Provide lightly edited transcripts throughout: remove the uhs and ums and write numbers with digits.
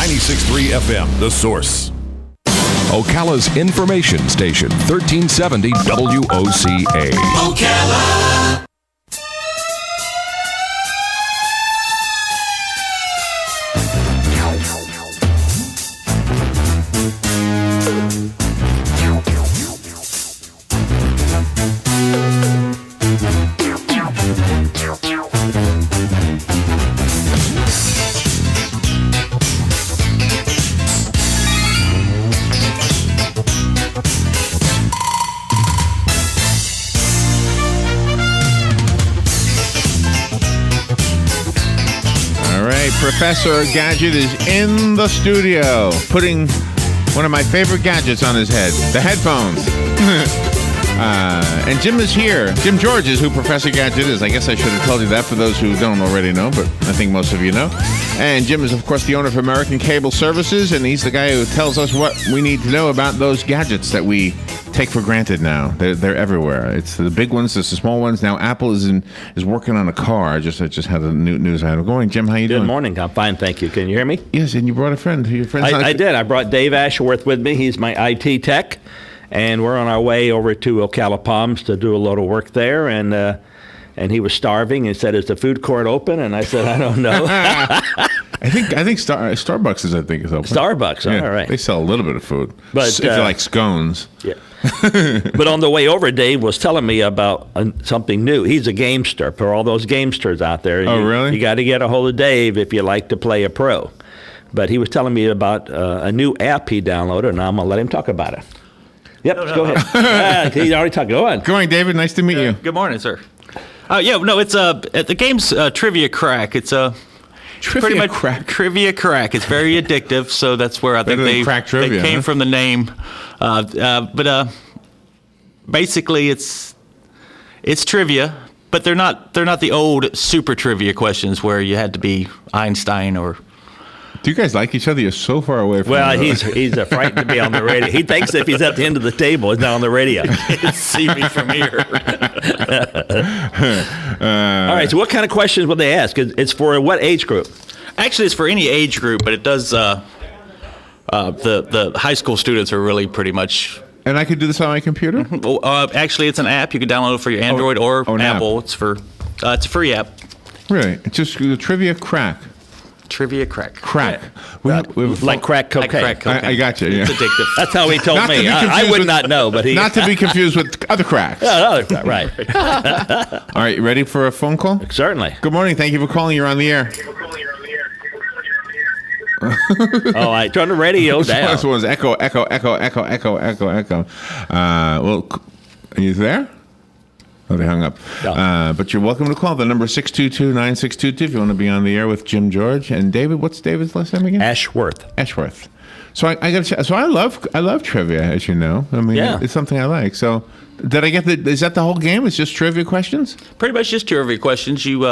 96.3 FM, The Source. Ocala's information station, 1370 WOCA. Ocala. Professor Gadget is in the studio, putting one of my favorite gadgets on his head, the headphones. And Jim is here. Jim George is who Professor Gadget is. I guess I should have told you that for those who don't already know, but I think most of you know. And Jim is, of course, the owner of American Cable Services, and he's the guy who tells us what we need to know about those gadgets that we take for granted now. They're everywhere. It's the big ones, it's the small ones. Now Apple is working on a car. I just had a new news item. Good morning, Jim. How you doing? Good morning. I'm fine, thank you. Can you hear me? Yes, and you brought a friend. Your friend's I did. I brought Dave Ashworth with me. He's my IT tech, and we're on our way over to Ocala Palms to do a load of work there. And he was starving. He said, "Is the food court open?" And I said, "I don't know." I think Starbucks is open. Starbucks, yeah, all right. They sell a little bit of food, but if you like scones. Yeah. But on the way over, Dave was telling me about something new. He's a gamester for all those gamesters out there. Really? You got to get a hold of Dave if you like to play a pro. But he was telling me about a new app he downloaded, and I'm going to let him talk about it. Yep, go ahead. He already talked. Go on. Good morning, David. Nice to meet you. Good morning, sir. It's the game's Trivia Crack. It's pretty much Trivia Crack. It's very addictive, so that's where I think they came from the name. But basically, it's trivia, but they're not the old super trivia questions where you had to be Einstein or. Do you guys like each other? You're so far away from he's frightened to be on the radio. He thinks if he's at the end of the table, he's not on the radio. See me from here. All right, so what kind of questions will they ask? It's for what age group? Actually, it's for any age group, but it does. The high school students are really pretty much. And I could do this on my computer? Actually, it's an app. You can download it for your Android or Apple. It's a free app. Really? It's just the Trivia Crack. Trivia Crack. Crack. Like crack cocaine. Like crack cocaine. I got you. Yeah. It's addictive. That's how he told me. I would not know, but he. Not to be confused with other cracks. Right. All right, you ready for a phone call? Certainly. Good morning. Thank you for calling. You're on the air. I turned the radio down. This one's echo. Well, are you there? Oh, they hung up. Yeah. But you're welcome to call. The number 622-9622 if you want to be on the air with Jim George. And David, what's David's last name again? Ashworth. So I got to. So I love trivia, as you know. I mean, it's something I like. So did I get is that the whole game? It's just trivia questions? Pretty much just trivia questions. You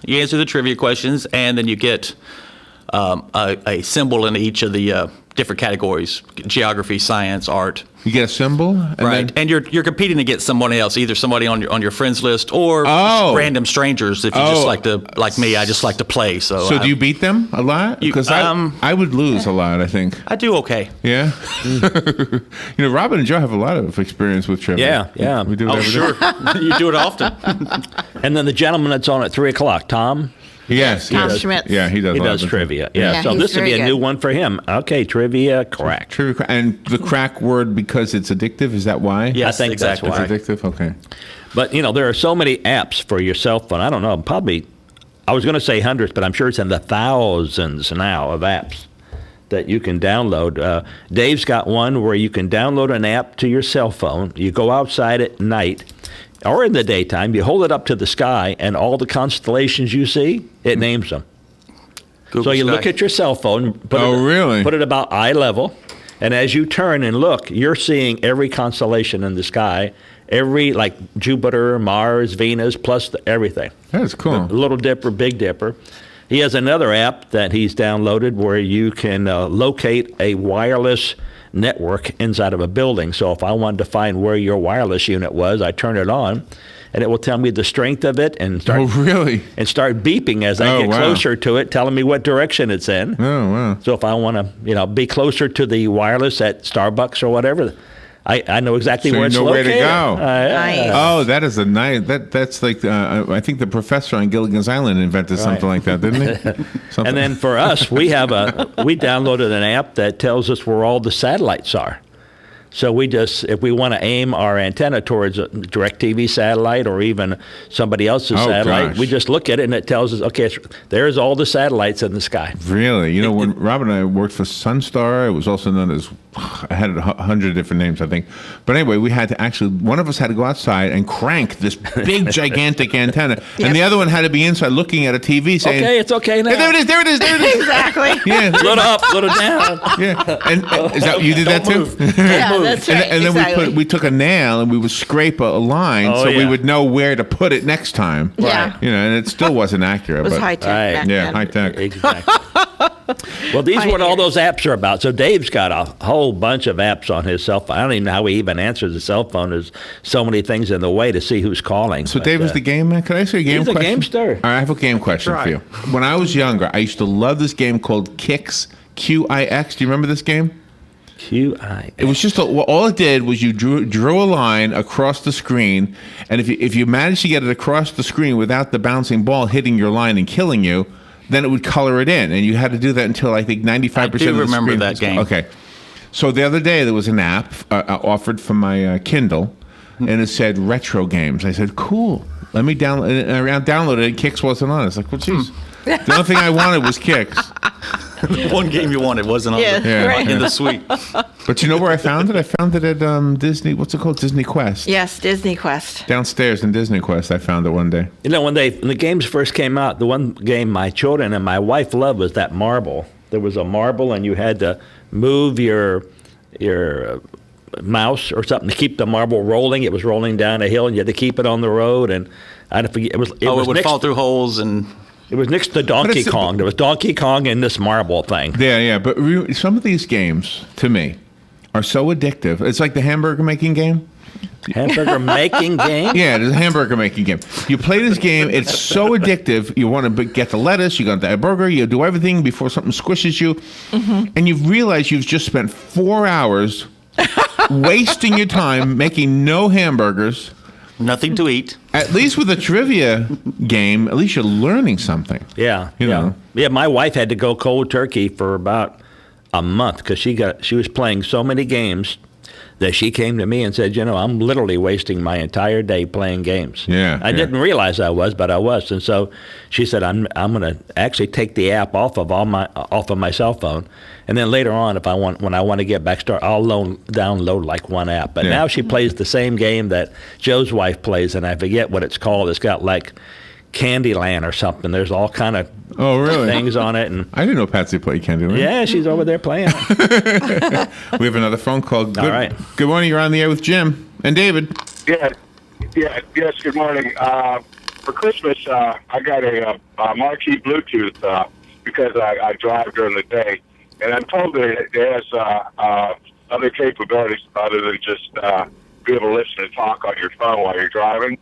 answer the trivia questions, and then you get a symbol in each of the different categories: geography, science, art. You get a symbol, and you're competing against someone else, either somebody on your friends list or random strangers. If you just like me, I just like to play. So do you beat them a lot? Because I would lose a lot. I think I do okay. Yeah. Robin and Joe have a lot of experience with trivia. Yeah. We do. Sure. You do it often. And then the gentleman that's on at 3:00, Tom. Yes. Tom Schmitz. Yeah, he does. He does trivia. Yeah. So this would be a new one for him. Okay, Trivia Crack. Trivia Crack, and the crack word because it's addictive. Is that why? Yes, I think exactly. that's why. It's addictive. Okay. But there are so many apps for your cell phone. I don't know. Probably, I was going to say hundreds, but I'm sure it's in the thousands now of apps that you can download. Dave's got one where you can download an app to your cell phone. You go outside at night or in the daytime, you hold it up to the sky, and all the constellations you see, it names them. Google so you Sky. look at your cell phone, really? Put it about eye level, and as you turn and look, you're seeing every constellation in the sky, every, like Jupiter, Mars, Venus, plus everything. That's cool. The Little Dipper, Big Dipper. He has another app that he's downloaded where you can locate a wireless network inside of a building. So if I wanted to find where your wireless unit was, I turn it on, and it will tell me the strength of it and start. Oh, really? And start beeping as I get closer to it, telling me what direction it's in. Oh, wow! So if I want to, be closer to the wireless at Starbucks or whatever, I know exactly where it's located. Where to go. Nice. Oh, that is a nice. That's like I think the professor on Gilligan's Island invented something like that, didn't he? And then for us, we downloaded an app that tells us where all the satellites are. So if we want to aim our antenna towards a DirecTV satellite or even somebody else's satellite, gosh. We just look at it and it tells us, okay, there's all the satellites in the sky. Really? When Rob and I worked for Sunstar, it was also known as, I had 100 different names, I think. But anyway, we had to one of us had to go outside and crank this big, gigantic antenna. Yep. And the other one had to be inside looking at a TV saying, okay, it's okay now. Hey, there it is. Exactly. Yeah. Little up, little down. Yeah. And is that, you did that too? Yeah, that's right. And then we took a nail and we would scrape a line so we would know where to put it next time. Yeah. And it still wasn't accurate. It was high tech. Right. Yeah, high tech. Exactly. Well, these are what all those apps are about. So Dave's got a whole bunch of apps on his cell phone. I don't even know how he even answers the cell phone. There's so many things in the way to see who's calling. So Dave is the game man? Can I ask you a game question? He's a gamester. All right, I have a game question for you. When I was younger, I used to love this game called Qix, Qix. Do you remember this game? Qix. It was just all it did was you drew a line across the screen, and if you managed to get it across the screen without the bouncing ball hitting your line and killing you, then it would color it in, and you had to do that until I think 95% of the screen. I do remember that game. Okay, so the other day there was an app offered for my Kindle, and it said retro games. I said, cool. Let me download it. And I downloaded it. Qix wasn't on it. It's like, well, geez. The only thing I wanted was Qix. One game you wanted wasn't on in the suite. But you know where I found it? I found it at Disney. What's it called? Disney Quest. Yes, Disney Quest. Downstairs in Disney Quest, I found it one day. When the games first came out, the one game my children and my wife loved was that marble. There was a marble, and you had to move your mouse or something to keep the marble rolling. It was rolling down a hill, and you had to keep it on the road. And I don't forget. It would fall through holes and. It was next to Donkey Kong. There was Donkey Kong and this marble thing. Yeah. But some of these games, to me, are so addictive. It's like the hamburger making game. Hamburger making game? Yeah, it's a hamburger making game. You play this game, it's so addictive. You want to get the lettuce, you got the burger, you do everything before something squishes you. Mm-hmm. And you realize you've just spent 4 hours wasting your time making no hamburgers. Nothing to eat. At least with a trivia game, at least you're learning something. Yeah. You know? Yeah, my wife had to go cold turkey for about a month because she was playing so many games that she came to me and said, I'm literally wasting my entire day playing games. Yeah. I didn't realize I was, but I was. And so she said, I'm going to actually take the app off of my cell phone. And then later on, when I want to get back started, I'll download like one app. But now she plays the same game that Joe's wife plays, and I forget what it's called. It's got like Candyland or something. There's all kind of things on it. And I didn't know Patsy played Candyland. Yeah, she's over there playing. We have another phone call. All right. Good morning. You're on the air with Jim and David. Yes. Good morning. For Christmas, I got a marquee Bluetooth because I drive during the day, and I'm told that it has other capabilities other than just be able to listen and talk on your phone while you're driving.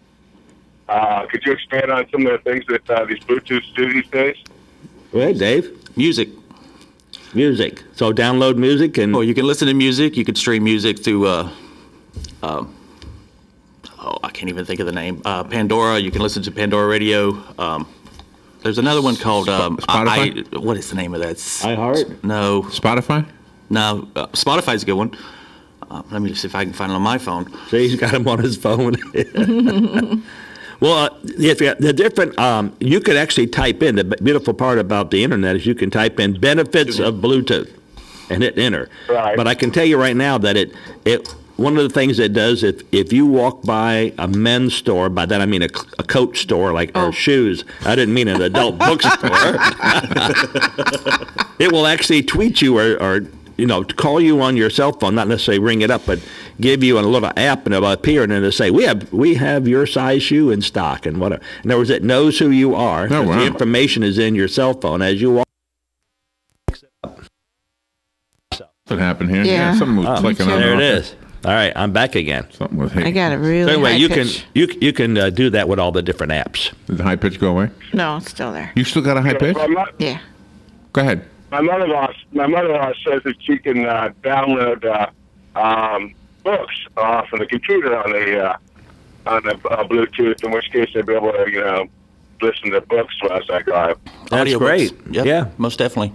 Could you expand on some of the things that these Bluetooths do these days? Go ahead, Dave. Music. So download music and. Well, you can listen to music. You can stream music through. I can't even think of the name. Pandora. You can listen to Pandora Radio. There's another one called Spotify. What is the name of that? iHeart. No. Spotify. No. Spotify's a good one. Let me just see if I can find it on my phone. So he's got him on his phone. Well, the different, you could actually type in, the beautiful part about the internet is you can type in benefits of Bluetooth and hit enter. Right. But I can tell you right now that one of the things it does, if you walk by a men's store, by that I mean a coat store, or shoes, I didn't mean an adult bookstore, it will actually tweet you or call you on your cell phone, not necessarily ring it up, but give you a little app and it'll appear and it'll say, we have your size shoe in stock and whatever. In other words, it knows who you are. Oh, wow. The information is in your cell phone as you walk. What happened here? Yeah. Something was clicking on. There it is. All right, I'm back again. Something with I got a really So anyway, high you pitch. can do that with all the different apps. Did the high pitch go away? No, it's still there. You still got a high pitch? Yeah. Go ahead. My mother-in-law says that she can download books from the computer on the Bluetooth. In which case, they'll be able to, listen to books as I drive. That's Audiobooks. great. Yep, Yeah. most definitely.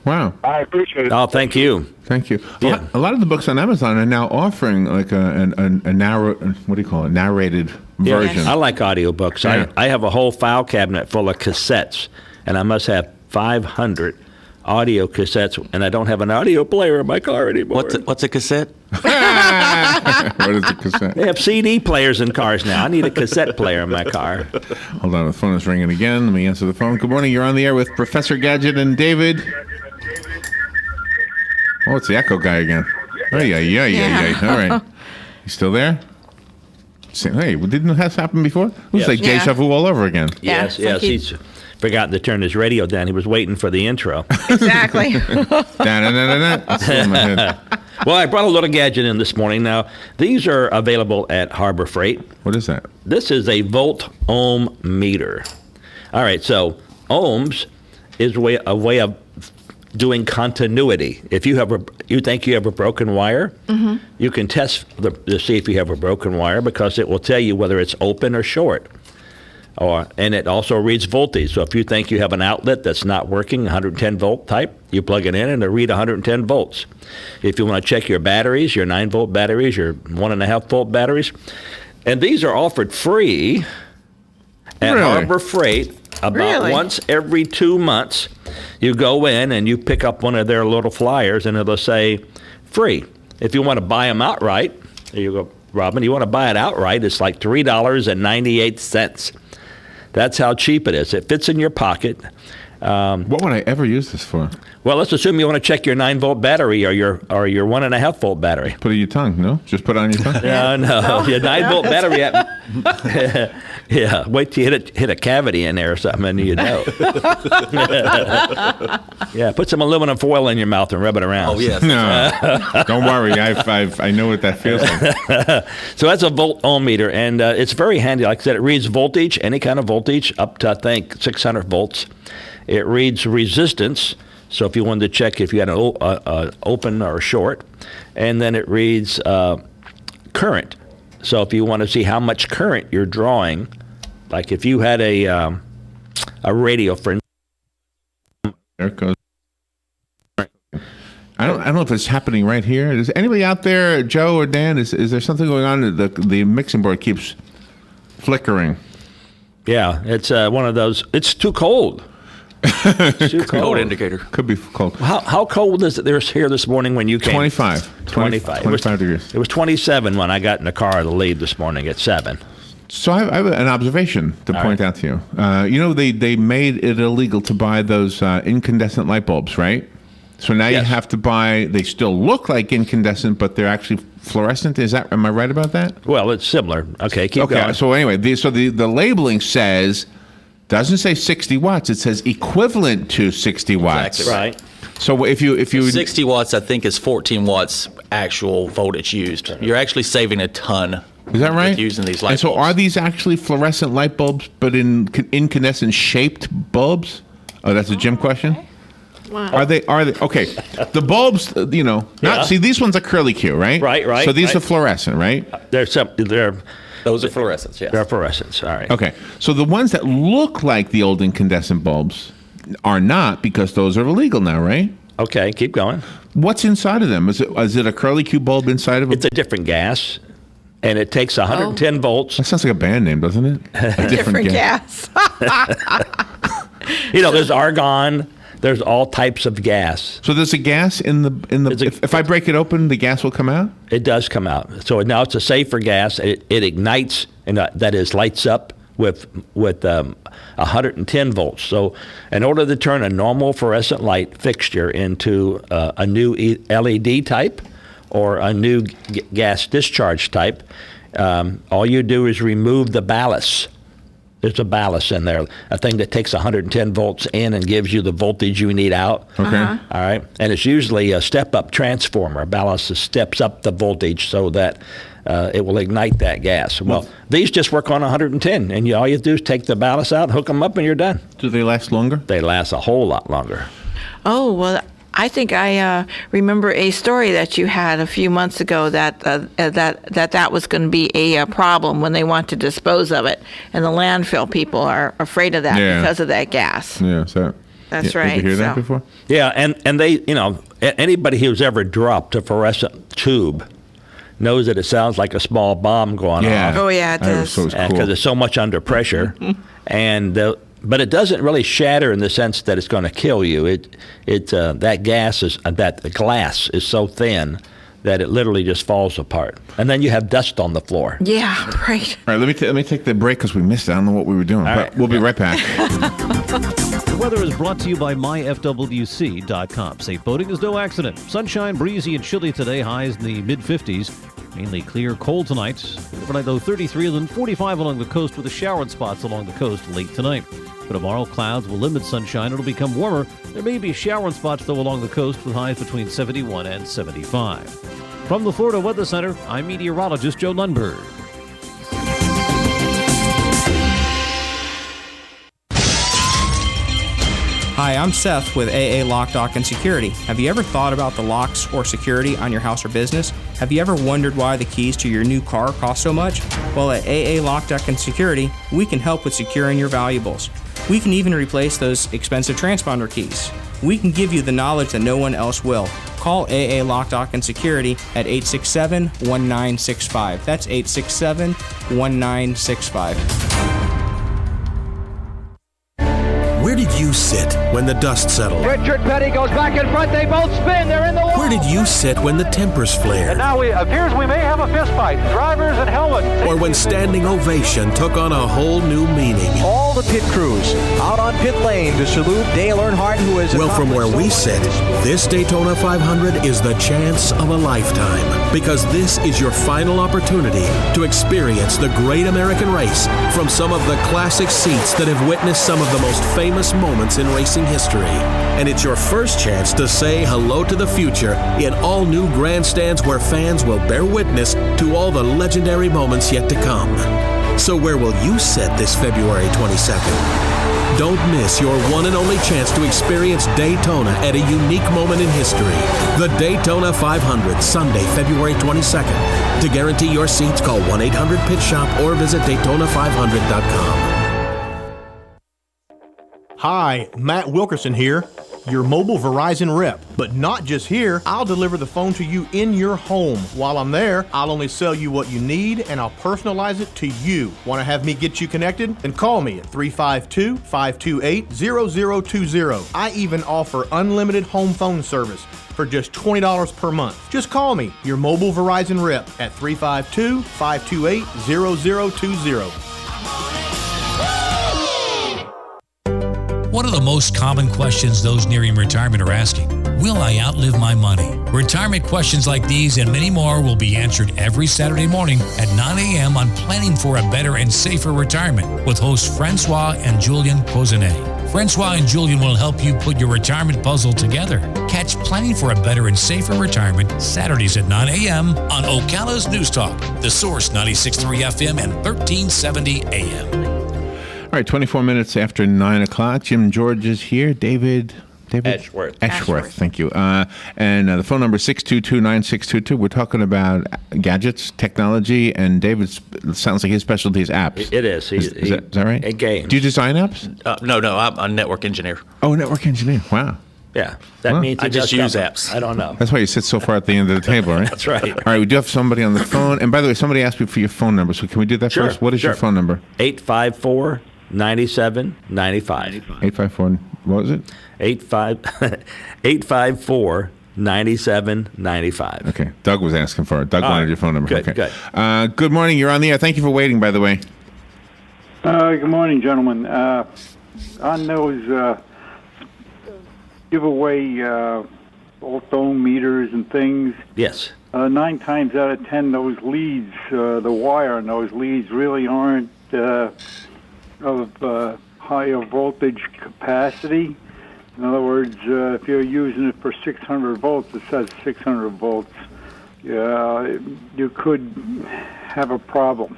Wow. I appreciate it. Oh, thank you. Thank you. Yeah. A lot of the books on Amazon are now offering like a what do you call it? Narrated version. I like audiobooks. Yeah. I have a whole file cabinet full of cassettes, and I must have 500 audio cassettes, and I don't have an audio player in my car anymore. What's a cassette? What is the cassette? They have CD players in cars now. I need a cassette player in my car. Hold on, the phone is ringing again. Let me answer the phone. Good morning. You're on the air with Professor Gadget and David. Oh, it's the echo guy again. Oh, yeah. All right. You still there? Hey, didn't that happen before? It was Yes. like deja vu all over again. Yeah, Yes, it's like He's forgotten to turn his radio down. He was waiting for the intro. Exactly. Da-da-da-da-da. That's still in my head. Well, I brought a little gadget in this morning. Now, these are available at Harbor Freight. What is that? This is a volt ohm meter. All right, so ohms is a way of doing continuity. If you think you have a broken wire, you can test to see if you have a broken wire because it will tell you whether it's open or short. And it also reads voltage. So if you think you have an outlet that's not working, 110 volt type, you plug it in and it'll read 110 volts. If you want to check your batteries, your 9 volt batteries, your 1.5 volt batteries, and these are offered free at Really? Harbor Freight about once every 2 months. You go in and you pick up one of their little flyers and it'll say free. If you want to buy them outright, there you go, Robin, you want to buy it outright, it's like $3.98. That's how cheap it is. It fits in your pocket. What would I ever use this for? Well, let's assume you want to check your 9 volt battery or your 1.5 volt battery. Put it on your tongue, no? Just put it on your tongue? No. Your 9 volt battery. Yeah, wait till you hit a cavity in there or something, and you know. Yeah, put some aluminum foil in your mouth and rub it around. Oh, yes. No, don't worry. I know what that feels like. So that's a volt ohm meter, and it's very handy. Like I said, it reads voltage, any kind of voltage, up to, I think, 600 volts. It reads resistance, so if you wanted to check if you had an open or short. And then it reads current. So if you want to see how much current you're drawing, like if you had a radio, for instance. There it goes. I don't know if it's happening right here. Is anybody out there, Joe or Dan? Is there something going on? The mixing board keeps flickering. Yeah, it's one of those. It's too cold. It's too cold. Cold indicator. Could be cold. How cold is it there here this morning when you came? 25. 25 degrees. It was 27 when I got in the car to leave this morning at 7. So I have an observation to point out to you. They made it illegal to buy those incandescent light bulbs, right? So now you have to buy. They still look like incandescent, but they're actually fluorescent. Am I right about that? Well, it's similar. Okay, keep going. So anyway, the labeling doesn't say 60 watts. It says equivalent to 60 watts. Exactly Right. So if you 60 watts, I think, is 14 watts actual voltage used. You're actually saving a ton. Is that right? With using these light and so bulbs. are these actually fluorescent light bulbs, but in incandescent shaped bulbs? Oh, that's a Jim question. Wow. Are they okay? The bulbs, see, these ones are curly Q, right? Right. So these are fluorescent, right? Those are fluorescents, yes. They're fluorescents. All right. Okay. So the ones that look like the old incandescent bulbs are not, because those are illegal now, right? Okay, keep going. What's inside of them? Is it a curly Q bulb inside of it? It's a different gas, and it takes 110 volts. That sounds like a band name, doesn't it? A Different gas. There's argon. There's all types of gas. So there's a gas in the. If I break it open, the gas will come out. It does come out. So now it's a safer gas. It ignites, and that is lights up with 110 volts. So in order to turn a normal fluorescent light fixture into a new LED type or a new gas discharge type, all you do is remove the ballast. There's a ballast in there, a thing that takes 110 volts in and gives you the voltage you need out. Okay. All right. And it's usually a step-up transformer. Ballast steps up the voltage so that it will ignite that gas. Well, these just work on 110, and all you have to do is take the ballast out, hook them up, and you're done. Do they last longer? They last a whole lot longer. Oh, well, I think I remember a story that you had a few months ago that that was going to be a problem when they want to dispose of it, and the landfill people are afraid of that because of that gas. Yeah, so that's right. Did you hear that before? Yeah, and they, anybody who's ever dropped a fluorescent tube knows that it sounds like a small bomb going off. Oh yeah, it does. So it's cool. Because it's so much under pressure, but it doesn't really shatter in the sense that it's going to kill you. That glass is so thin that it literally just falls apart, and then you have dust on the floor. Yeah, right. All right, let me take the break because we missed it. I don't know what we were doing, but we'll be right back. The weather is brought to you by myfwc.com. Safe boating is no accident. Sunshine, breezy, and chilly today. Highs in the mid-50s. Mainly clear, cold tonight. Overnight, though, 33 and then 45 along the coast with a shower in spots along the coast late tonight. But tomorrow, clouds will limit sunshine. It'll become warmer. There may be shower in spots, though, along the coast with highs between 71 and 75. From the Florida Weather Center, I'm meteorologist Joe Lundberg. Hi, I'm Seth with AA Lock, Dock & Security. Have you ever thought about the locks or security on your house or business? Have you ever wondered why the keys to your new car cost so much? Well, at AA Lock, Dock & Security, we can help with securing your valuables. We can even replace those expensive transponder keys. We can give you the knowledge that no one else will. Call AA Lock, Dock & Security at 867-1965. That's 867-1965. Where did you sit when the dust settled? Richard Petty goes back in front. They both spin. They're in the wall. Where did you sit when the tempers flared? And now it appears we may have a fist fight. Drivers and helmets. Or when standing ovation took on a whole new meaning? All the pit crews out on pit lane to salute Dale Earnhardt, who is... Well, from where we sit, this Daytona 500 is the chance of a lifetime. Because this is your final opportunity to experience the great American race from some of the classic seats that have witnessed some of the most famous moments in racing history. And it's your first chance to say hello to the future in all new grandstands where fans will bear witness to all the legendary moments yet to come. So where will you sit this February 22nd? Don't miss your one and only chance to experience Daytona at a unique moment in history. The Daytona 500, Sunday, February 22nd. To guarantee your seats, call 1-800-PIT-SHOP or visit Daytona500.com. Hi, Matt Wilkerson here, your mobile Verizon rep. But not just here, I'll deliver the phone to you in your home. While I'm there, I'll only sell you what you need and I'll personalize it to you. Want to have me get you connected? Then call me at 352-528-0020. I even offer unlimited home phone service for just $20 per month. Just call me, your mobile Verizon rep, at 352-528-0020. One of the most common questions those nearing retirement are asking, will I outlive my money? Retirement questions like these and many more will be answered every Saturday morning at 9 a.m. on Planning for a Better and Safer Retirement with hosts Francois and Julian Cousinet. Francois and Julian will help you put your retirement puzzle together. Catch Planning for a Better and Safer Retirement Saturdays at 9 a.m. on Ocala's News Talk, The Source 96.3 FM and 1370 AM. All right, 24 minutes after 9 o'clock. Jim George is here. David Ashworth. Thank you. And the phone number is 622-9622. We're talking about gadgets, technology, and David sounds like his specialty is apps. It is. Is that right? And games. Do you design apps? No, I'm a network engineer. Oh, network engineer. Wow. Yeah, that means I just use apps. I don't know. That's why you sit so far at the end of the table, right? That's right. All right, we do have somebody on the phone. And by the way, somebody asked me for your phone number, so can we do that first? What is your phone number? 854-9795. 854, what was it? 854-9795. Okay, Doug was asking for it. Doug wanted your phone number. Good, okay. good. Good morning, you're on the air. Thank you for waiting, by the way. Good morning, gentlemen. On those giveaway phone meters and things, yes. 9 times out of 10, those leads, the wire on those leads really aren't of higher voltage capacity. In other words, if you're using it for 600 volts, it says 600 volts. You could have a problem.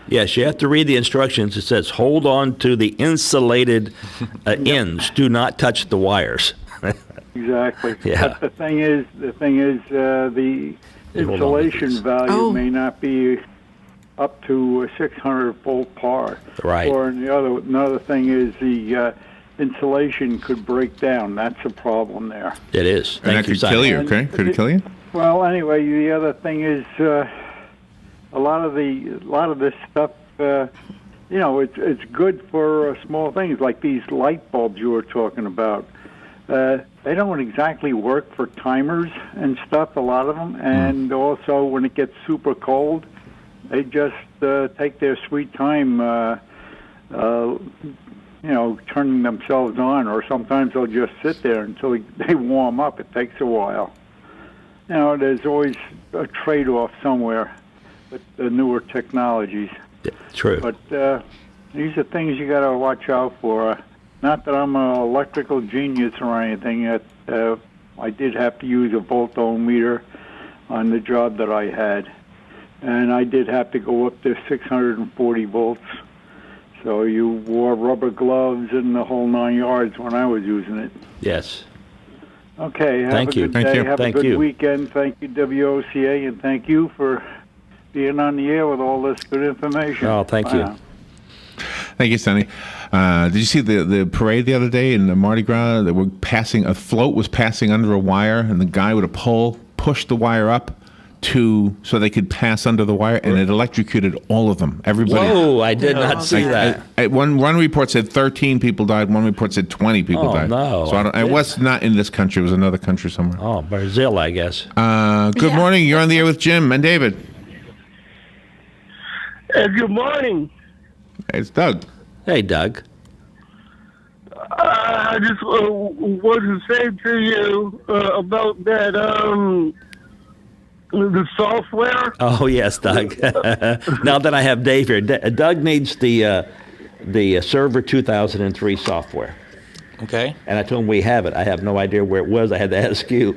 Yes, you have to read the instructions. It says, hold on to the insulated ends. Do not touch the wires. Exactly. Yeah. But the thing is, the insulation value may not be up to a 600 volt par. Right. Or another thing is the insulation could break down. That's a problem there. It is. And that could kill you. Okay, could it kill you? Well, anyway, the other thing is a lot of this stuff. It's good for small things like these light bulbs you were talking about. They don't exactly work for timers and stuff, a lot of them, and also when it gets super cold, they just take their sweet time, turning themselves on, or sometimes they'll just sit there until they warm up. It takes a while. There's always a trade-off somewhere with the newer technologies. True. But these are things you got to watch out for. Not that I'm an electrical genius or anything. I did have to use a voltometer on the job that I had. And I did have to go up to 640 volts. So you wore rubber gloves and the whole 9 yards when I was using it. Yes. Okay. Have a good day. Have a good weekend. Thank you, WOCA, and thank you for being on the air with all this good information. Oh, thank you. Thank you, Sonny. Did you see the parade the other day in the Mardi Gras? That were passing, a float was passing under a wire, and the guy with a pole pushed the wire up so they could pass under the wire, and it electrocuted all of them. Everybody. Whoa! I did not see that. One report said 13 people died. One report said 20 people died. No! So it was not in this country. It was another country somewhere. Oh, Brazil, I guess. Good morning. You're on the air with Jim and David. Good morning. It's Doug. Hey, Doug. I just wanted to say to you about that, the software. Oh, yes, Doug. Now that I have Dave here, Doug needs the Server 2003 software. Okay. And I told him we have it. I have no idea where it was. I had to ask you.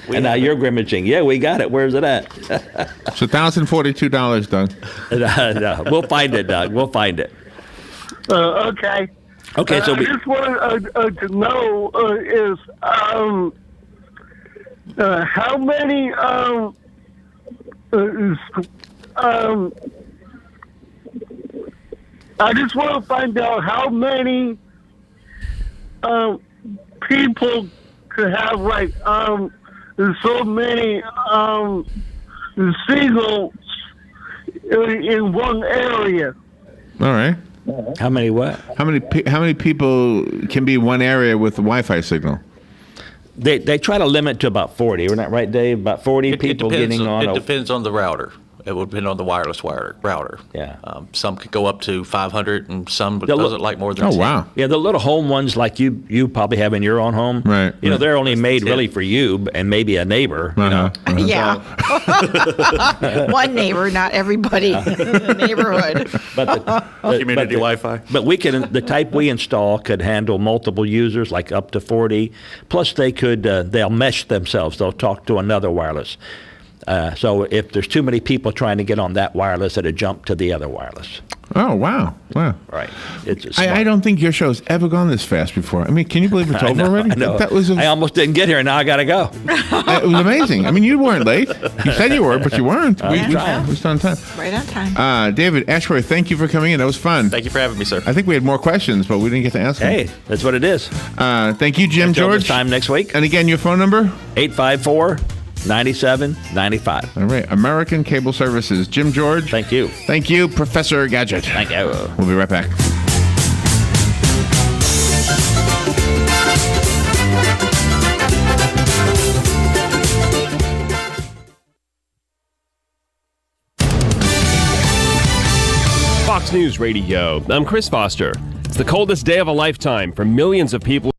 And now you're grimacing. Yeah, we got it. Where's it at? It's $1,042, Doug. No, we'll find it, Doug. We'll find it. Okay. Okay, so I just wanted to know is how many I just want to find out how many people could have so many seagulls in one area. All right. How many what? How many people can be in one area with the Wi-Fi signal? They try to limit to about 40. Isn't that right, Dave? About 40 people getting on. It depends on the router. It would depend on the wireless router. Yeah. Some could go up to 500, and some doesn't like more than 10. Oh, wow. Yeah, the little home ones like you probably have in your own home. Right. They're only made really for you and maybe a neighbor. Yeah. One neighbor, not everybody in the neighborhood. Community Wi-Fi. But the type we install could handle multiple users, like up to 40. Plus, they'll mesh themselves. They'll talk to another wireless. So if there's too many people trying to get on that wireless, it'll jump to the other wireless. Oh, wow. Right. I don't think your show's ever gone this fast before. I mean, can you believe it's over already? I know. I almost didn't get here, and now I got to go. It was amazing. I mean, you weren't late. You said you were, but you weren't. We was on time. Right on time. David Ashworth, thank you for coming in. That was fun. Thank you for having me, sir. I think we had more questions, but we didn't get to ask them. Hey, that's what it is. Thank you, Jim Until George. this time next week. And again, your phone number? 854-9795. All right. American Cable Services. Jim George. Thank you. Thank you, Professor Gadget. Thank you. We'll be right back. Fox News Radio. I'm Chris Foster. It's the coldest day of a lifetime for millions of people.